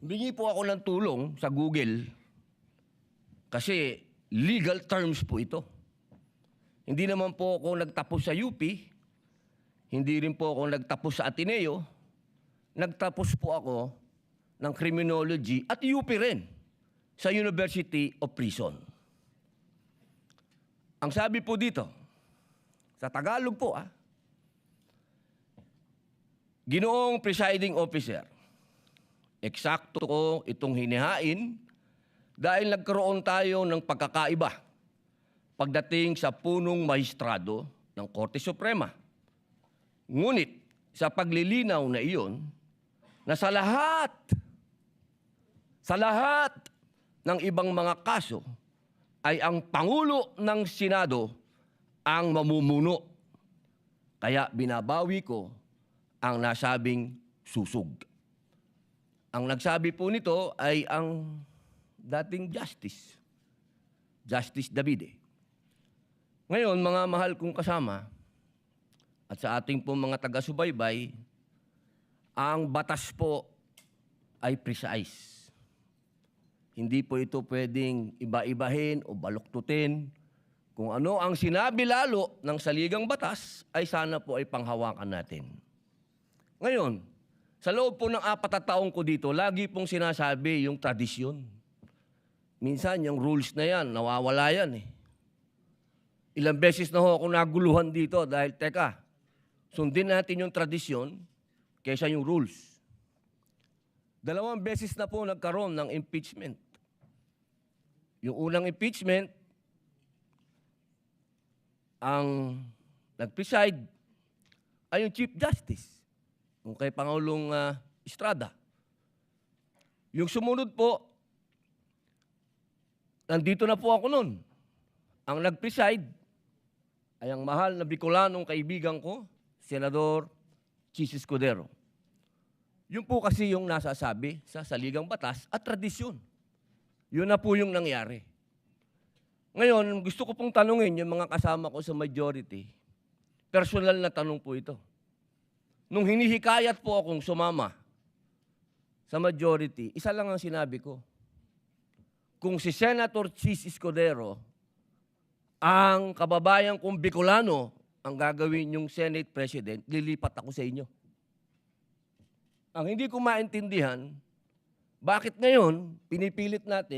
Humingi po ako ng tulong sa Google kasi legal terms po ito. Hindi naman po ako nagtapos sa UP, hindi rin po ako nagtapos sa Ateneo, nagtapos po ako ng criminology at UP rin sa University of Prison. Ang sabi po dito, sa Tagalog po Ginoong Presiding Officer, eksakto ko itong hinihain dahil nagkaroon tayo ng pagkakaiba pagdating sa punong mahistrado ng Korte Suprema. Ngunit sa paglilinaw na iyon, na sa lahat ng ibang mga kaso ay ang Pangulo ng Senado ang mamumuno. Kaya binabawi ko ang nasabing susug. Ang nagsabi po nito ay ang dating Justice Davide. Ngayon, mga mahal kong kasama, at sa ating po mga taga-subaybay, ang batas po ay precise. Hindi po ito pwedeng iba-ibahin o baluktutin. Kung ano ang sinabi lalo ng saligang batas, ay sana po ay panghawakan natin. Ngayon, sa loob po ng 4 na taong ko dito, lagi pong sinasabi yung tradisyon. Minsan, yung rules na yan, nawawala yan Ilang beses na ako naguluhan dito dahil, teka, sundin natin yung tradisyon kaysa yung rules. 2 beses na po nagkaroon ng impeachment. Yung unang impeachment, ang nag-preside ay yung Chief Justice, yung kay Pangulong Estrada. Yung sumunod po, nandito na po ako noon. Ang nag-preside ay ang mahal na Bicolanong kaibigan ko, Senador Chis Escudero. Yun po kasi yung nasasabi sa saligang batas at tradisyon. Yun na po yung nangyari. Ngayon, gusto ko pong tanungin yung mga kasama ko sa majority. Personal na tanong po ito. Nung hinihikayat po akong sumama sa majority, isa lang ang sinabi ko. Kung si Senator Chis Escudero, ang kababayan kong Bicolano, ang gagawin yung Senate President, lilipat ako sa inyo. Ang hindi ko maintindihan, bakit ngayon pinipilit natin